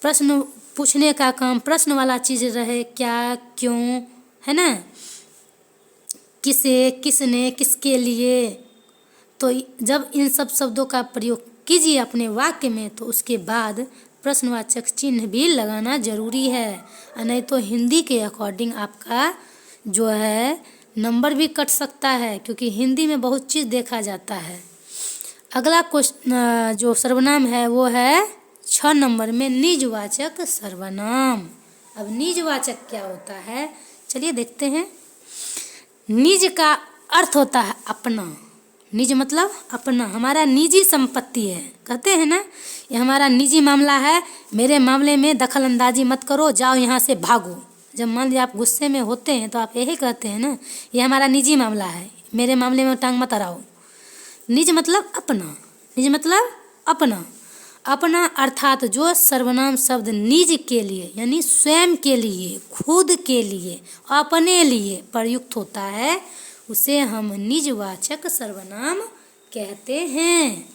प्रश्न पूछने का काम प्रश्न वाला चीज़ रहे, क्या, क्यों, है ना, किसे, किसने, किसके लिए, तो जब इन सब शब्दों का प्रयोग कीजिए अपने वाक्य में तो उसके बाद प्रश्नवाचक चिन्ह भी लगाना जरूरी है, नहीं तो हिंदी के अकॉर्डिंग आपका जो है नंबर भी कट सकता है, क्योंकि हिंदी में बहुत चीज़ देखा जाता है। अगला क्वेश्चन जो सर्वनाम है वो है 6 नंबर में निजवाचक सर्वनाम। अब निजवाचक क्या होता है, चलिए देखते हैं। निज का अर्थ होता है अपना। निज मतलब अपना, हमारा निजी संपत्ति है, कहते हैं ना, ये हमारा निजी मामला है, मेरे मामले में दखल अंदाजी मत करो, जाओ यहाँ से भागो। जब मान लीजिए आप गुस्से में होते हैं तो आप यही कहते हैं ना, ये हमारा निजी मामला है, मेरे मामले में टांग मत अड़ाओ। निज मतलब अपना, निज मतलब अपना। अपना अर्थात जो सर्वनाम शब्द निज के लिए यानी स्वयं के लिए, खुद के लिए, अपने लिए प्रयुक्त होता है उसे हम निजवाचक सर्वनाम कहते हैं।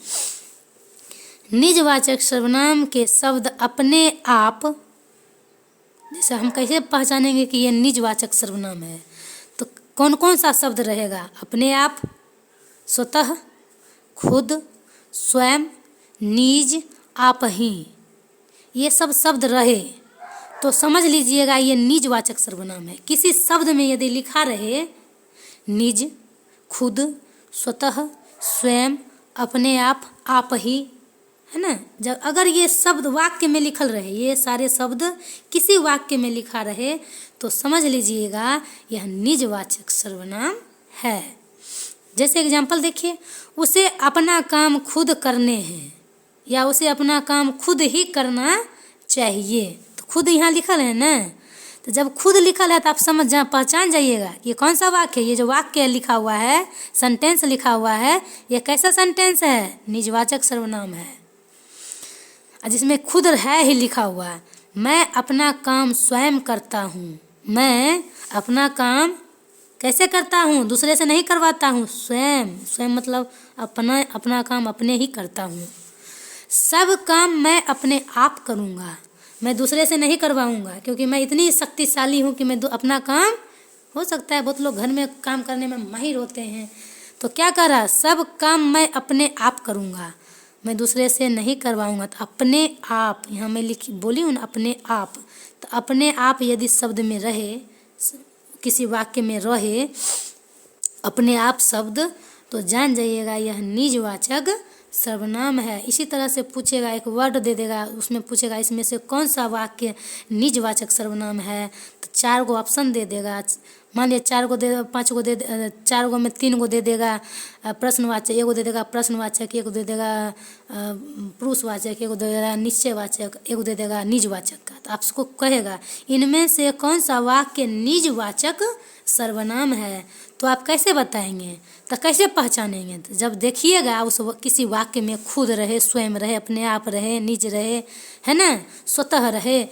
निजवाचक सर्वनाम के शब्द अपने आप, जैसे हम कैसे पहचानेंगे कि ये निजवाचक सर्वनाम है, तो कौन कौन सा शब्द रहेगा, अपने आप, स्वतः, खुद, स्वयं, निज, आप ही, ये सब शब्द रहे तो समझ लीजिएगा ये निजवाचक सर्वनाम है। किसी शब्द में यदि लिखा रहे निज, खुद, स्वतः, स्वयं, अपने आप ही, है ना, जब अगर ये शब्द वाक्य में लिखल रहे, ये सारे शब्द किसी वाक्य में लिखा रहे तो समझ लीजिएगा यह निजवाचक सर्वनाम है। जैसे एग्जाम्पल देखिए, उसे अपना काम खुद करने हैं या उसे अपना काम खुद ही करना चाहिए, तो खुद यहाँ लिखल है ना, तो जब खुद लिखल है तो आप पहचान जाइएगा ये कौन सा वाक्य है। ये जो वाक्य लिखा हुआ है, सेंटेंस लिखा हुआ है, ये कैसा सेंटेंस है, निजवाचक सर्वनाम है, जिसमें खुद है ही लिखा हुआ है। मैं अपना काम स्वयं करता हूँ, मैं अपना काम कैसे करता हूँ, दूसरे से नहीं करवाता हूँ, स्वयं, स्वयं मतलब अपना काम अपने ही करता हूँ। सब काम मैं अपने आप करूँगा, मैं दूसरे से नहीं करवाऊँगा, क्योंकि मैं इतनी शक्तिशाली हूँ कि मैं अपना काम, हो सकता है बहुत लोग घर में काम करने में माहिर होते हैं, तो क्या कर रहा, सब काम मैं अपने आप करूँगा, मैं दूसरे से नहीं करवाऊँगा। तो अपने आप, यहाँ मैं बोली हूँ ना अपने आप, तो अपने आप यदि शब्द में रहे, किसी वाक्य में रहे अपने आप शब्द, तो जान जाइएगा यह निजवाचक सर्वनाम है। इसी तरह से पूछेगा, एक वर्ड दे देगा, उसमें पूछेगा इसमें से कौन सा वाक्य निजवाचक सर्वनाम है, तो 4 गो ऑप्शन दे देगा। मान लिया 4 गो दे, 5 गो दे, 4 गो में 3 गो दे देगा प्रश्नवाचक, 1 गो दे देगा प्रश्नवाचक, 1 गो दे देगा पुरुषवाचक, 1 गो दे देगा निश्चयवाचक, 1 गो दे देगा निजवाचक का। तो आपको कहेगा इनमें से कौन सा वाक्य निजवाचक सर्वनाम है। तो आप कैसे बताएंगे, तो कैसे पहचानेंगे? तो जब देखिएगा उस किसी वाक्य में खुद रहे, स्वयं रहे, अपने आप रहे, निज रहे, है ना, स्वतः रहे,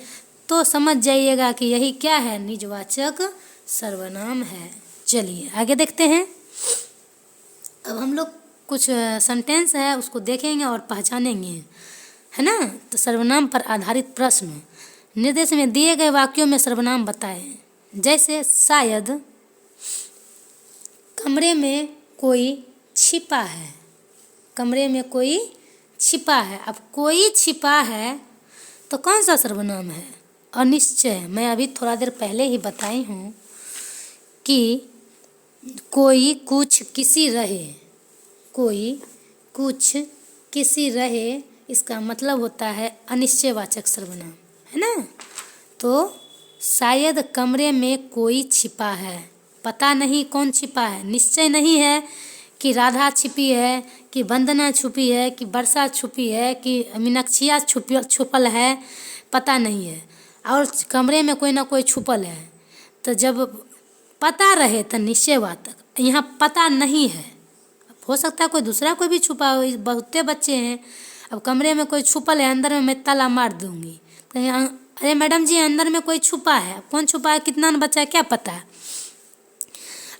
तो समझ जाइएगा कि यही क्या है, निजवाचक सर्वनाम है। चलिए आगे देखते हैं। अब हम लोग कुछ सेंटेंस है उसको देखेंगे और पहचानेंगे, है ना। तो सर्वनाम पर आधारित प्रश्न, निर्देश में दिए गए वाक्यों में सर्वनाम बताएं। जैसे शायद कमरे में कोई छिपा है, कमरे में कोई छिपा है। अब कोई छिपा है तो कौन सा सर्वनाम है? अनिश्चय। मैं अभी थोड़ा देर पहले ही बताई हूँ कि कोई कुछ किसी रहे, कोई कुछ किसी रहे, इसका मतलब होता है अनिश्चयवाचक सर्वनाम, है ना। तो शायद कमरे में कोई छिपा है, पता नहीं कौन छिपा है, निश्चय नहीं है कि राधा छिपी है, कि वंदना छुपी है, कि वर्षा छुपी है, कि मीनाक्षिया छुपल है, पता नहीं है। और कमरे में कोई ना कोई छुपल है। तो जब पता रहे तो निश्चयवाचक, यहाँ पता नहीं है, हो सकता है कोई दूसरा कोई भी छुपा हो, बहुते बच्चे हैं। अब कमरे में कोई छुपल है, अंदर में मैं ताला मार दूंगी, तो यहाँ अरे मैडम जी अंदर में कोई छुपा है, कौन छुपा है, कितना बच्चा है, क्या पता है।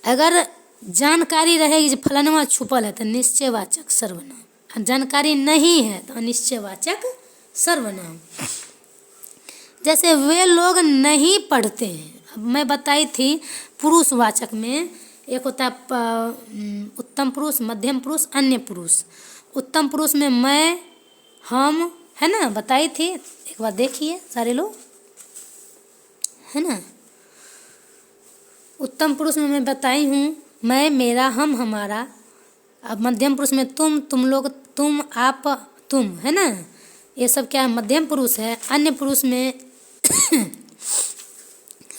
अगर जानकारी रहेगी जो फलाना छुपल है तो निश्चयवाचक सर्वनाम, जानकारी नहीं है तो अनिश्चयवाचक सर्वनाम। जैसे वे लोग नहीं पढ़ते हैं, अब मैं बताई थी पुरुषवाचक में एक होता है उत्तम पुरुष, मध्यम पुरुष, अन्य पुरुष। उत्तम पुरुष में मैं, हम, है ना, बताई थी, एक बार देखिए सारे लोग, है ना। उत्तम पुरुष में मैं बताई हूँ मैं, मेरा, हम, हमारा। अब मध्यम पुरुष में तुम, तुम लोग, तुम, आप, तुम, है ना, ये सब क्या है, मध्यम पुरुष है। अन्य पुरुष में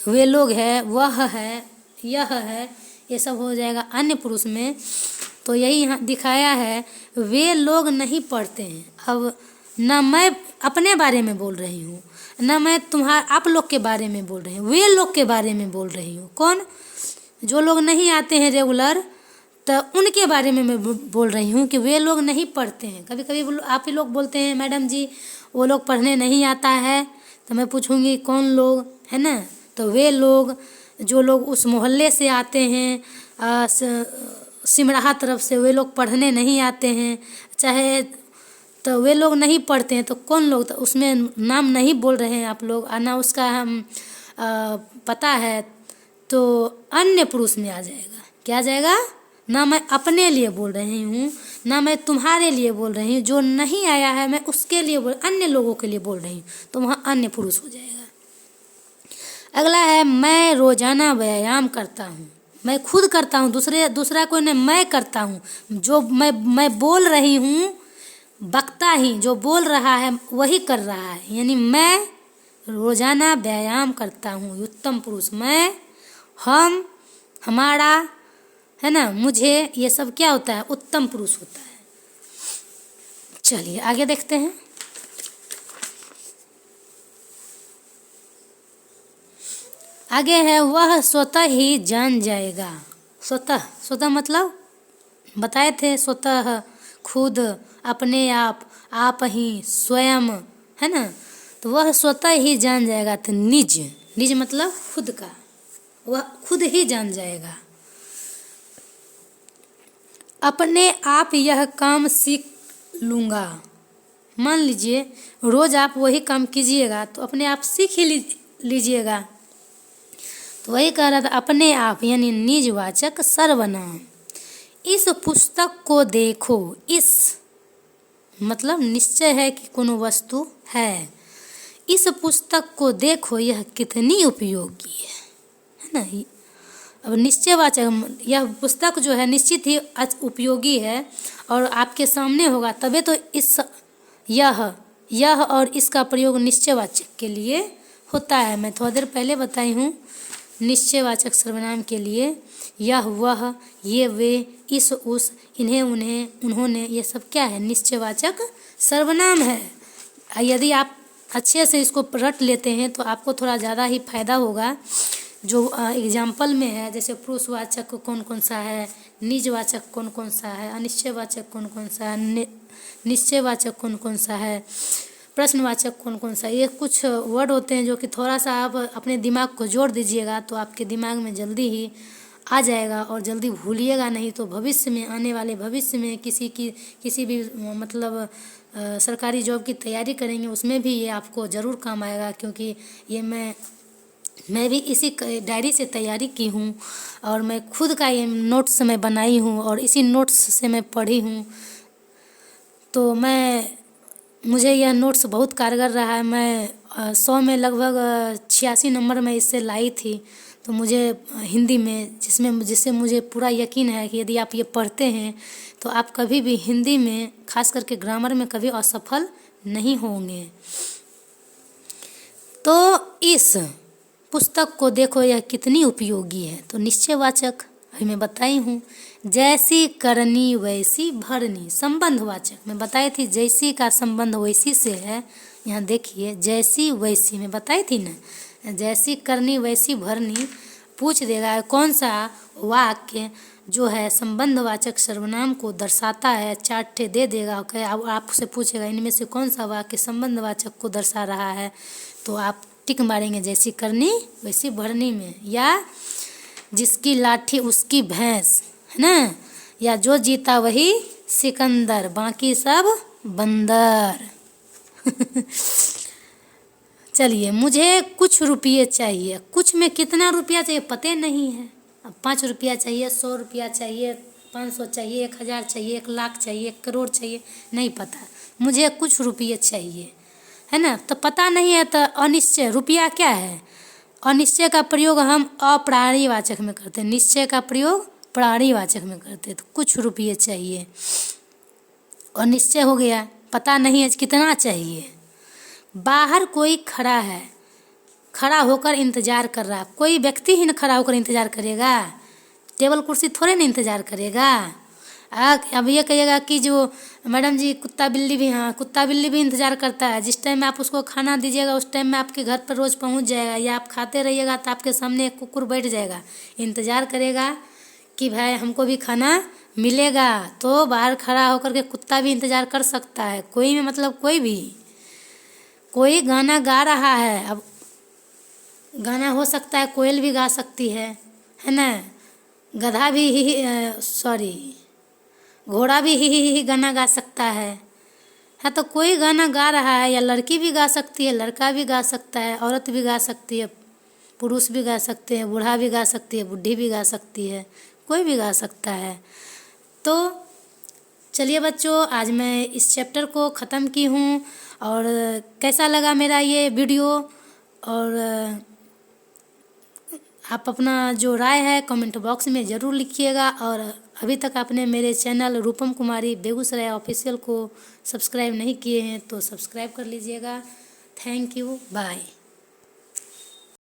वे लोग है, वह है, यह है, ये सब हो जाएगा अन्य पुरुष में। तो यही यहाँ दिखाया है, वे लोग नहीं पढ़ते हैं। अब ना मैं अपने बारे में बोल रही हूँ, ना मैं आप लोग के बारे में बोल रही हूँ, वे लोग के बारे में बोल रही हूँ। कौन? जो लोग नहीं आते हैं रेगुलर, तो उनके बारे में मैं बोल रही हूँ कि वे लोग नहीं पढ़ते हैं। कभी कभी आप ही लोग बोलते हैं मैडम जी वो लोग पढ़ने नहीं आता है, तो मैं पूछूंगी कौन लोग, है ना। तो वे लोग, जो लोग उस मोहल्ले से आते हैं, सिमराहा तरफ से, वे लोग पढ़ने नहीं आते हैं, चाहे तो वे लोग नहीं पढ़ते हैं। तो कौन लोग, तो उसमें नाम नहीं बोल रहे हैं आप लोग, ना उसका हम पता है, तो अन्य पुरुष में आ जाएगा। क्या आ जाएगा? ना मैं अपने लिए बोल रही हूँ, ना मैं तुम्हारे लिए बोल रही हूँ, जो नहीं आया है मैं उसके लिए अन्य लोगों के लिए बोल रही हूँ, तो वहाँ अन्य पुरुष हो जाएगा। अगला है, मैं रोजाना व्यायाम करता हूँ। मैं खुद करता हूँ, दूसरा कोई नहीं, मैं करता हूँ। जो मैं बोल रही हूँ, वक्ता ही जो बोल रहा है वही कर रहा है, यानी मैं रोजाना व्यायाम करता हूँ। उत्तम पुरुष मैं, हम, हमारा, है ना, मुझे, ये सब क्या होता है? उत्तम पुरुष होता है। चलिए आगे देखते हैं। आगे है, वह स्वतः ही जान जाएगा। स्वतः मतलब बताए थे, स्वतः, खुद, अपने आप ही, स्वयं, है ना। तो वह स्वतः ही जान जाएगा। तो निज मतलब खुद का, वह खुद ही जान जाएगा। अपने आप यह काम सीख लूँगा। मान लीजिए रोज आप वही काम कीजिएगा तो अपने आप सीख ही लीजिएगा। तो वही कह रहा था, अपने आप यानी निजवाचक सर्वनाम। इस पुस्तक को देखो। इस मतलब निश्चय है कि कोनो वस्तु है। इस पुस्तक को देखो, यह कितनी उपयोगी है ना। अब निश्चयवाचक, यह पुस्तक जो है निश्चित ही उपयोगी है और आपके सामने होगा, तभी तो इस यह और इसका प्रयोग निश्चयवाचक के लिए होता है। मैं थोड़ी देर पहले बताई हूँ निश्चयवाचक सर्वनाम के लिए यह, वह, ये, वे, इस, उस, इन्हें, उन्हें, उन्होंने, ये सब क्या है? निश्चयवाचक सर्वनाम है। यदि आप अच्छे से इसको रट लेते हैं तो आपको थोड़ा ज़्यादा ही फायदा होगा। जो एग्जाम्पल में है, जैसे पुरुषवाचक कौन कौन सा है, निजवाचक कौन कौन सा है, अनिश्चयवाचक कौन कौन सा है, निश्चयवाचक कौन कौन सा है, प्रश्नवाचक कौन कौन सा है। ये कुछ वर्ड होते हैं जो कि थोड़ा सा आप अपने दिमाग को जोड़ दीजिएगा तो आपके दिमाग में जल्दी ही आ जाएगा और जल्दी भूलिएगा नहीं। तो भविष्य में, आने वाले भविष्य में किसी भी मतलब सरकारी जॉब की तैयारी करेंगे उसमें भी ये आपको ज़रूर काम आएगा, क्योंकि ये मैं भी इसी डायरी से तैयारी की हूँ और मैं खुद का ये नोट्स मैं बनाई हूँ और इसी नोट्स से मैं पढ़ी हूँ। तो मुझे यह नोट्स बहुत कारगर रहा है। मैं 100 में लगभग 86 नंबर में इससे लाई थी। तो मुझे हिंदी में जिससे मुझे पूरा यकीन है कि यदि आप ये पढ़ते हैं तो आप कभी भी हिंदी में, खास करके ग्रामर में, कभी असफल नहीं होंगे। तो इस पुस्तक को देखो, यह कितनी उपयोगी है। तो निश्चयवाचक अभी मैं बताई हूँ, जैसी करनी वैसी भरनी, संबंधवाचक मैं बताई थी, जैसी का संबंध वैसी से है। यहाँ देखिए, जैसी वैसी मैं बताई थी ना, जैसी करनी वैसी भरनी। पूछ देगा कौन सा वाक्य जो है संबंधवाचक सर्वनाम को दर्शाता है, 4 ठे दे देगा। अब आपसे पूछेगा इनमें से कौन सा वाक्य संबंधवाचक को दर्शा रहा है, तो आप टिक मारेंगे जैसी करनी वैसी भरनी में, या जिसकी लाठी उसकी भैंस, है ना, या जो जीता वही सिकंदर बाकी सब बंदर। चलिए, मुझे कुछ रुपये चाहिए। कुछ में कितना रुपया चाहिए पता नहीं है। अब 5 रुपया चाहिए, 100 रुपया चाहिए, 500 चाहिए, 1000 चाहिए, 1 लाख चाहिए, 1 करोड़ चाहिए, नहीं पता। मुझे कुछ रुपये चाहिए, है ना। तो पता नहीं है तो अनिश्चय। रुपया क्या है? अनिश्चय का प्रयोग हम अप्राणीवाचक में करते हैं, निश्चय का प्रयोग प्राणीवाचक में करते हैं। तो कुछ रुपये चाहिए, अनिश्चय हो गया, पता नहीं है कितना चाहिए। बाहर कोई खड़ा है, खड़ा होकर इंतजार कर रहा। कोई व्यक्ति ही न खड़ा होकर इंतजार करेगा, टेबल कुर्सी थोड़े ना इंतजार करेगा। अब ये कहिएगा कि जो मैडम जी कुत्ता बिल्ली भी, हाँ कुत्ता बिल्ली भी इंतजार करता है। जिस टाइम में आप उसको खाना दीजिएगा उस टाइम में आपके घर पर रोज़ पहुंच जाएगा, या आप खाते रहिएगा तो आपके सामने एक कुकुर बैठ जाएगा, इंतजार करेगा कि भाई हमको भी खाना मिलेगा। तो बाहर खड़ा होकर के कुत्ता भी इंतजार कर सकता है। कोई में मतलब कोई गाना गा रहा है। अब गाना हो सकता है कोयल भी गा सकती है ना, गधा भी घोड़ा भी ही गाना गा सकता है। हाँ, तो कोई गाना गा रहा है, या लड़की भी गा सकती है, लड़का भी गा सकता है, औरत भी गा सकती है, पुरुष भी गा सकते हैं, बूढ़ा भी गा सकती है, बुढ़ी भी गा सकती है, कोई भी गा सकता है। तो चलिए बच्चों, आज मैं इस चैप्टर को ख़त्म की हूँ। और कैसा लगा मेरा ये वीडियो, और आप अपना जो राय है कमेंट बॉक्स में ज़रूर लिखिएगा। और अभी तक आपने मेरे चैनल रूपम कुमारी बेगूसराय ऑफिशियल को सब्सक्राइब नहीं किए हैं तो सब्सक्राइब कर लीजिएगा। Thank you, bye.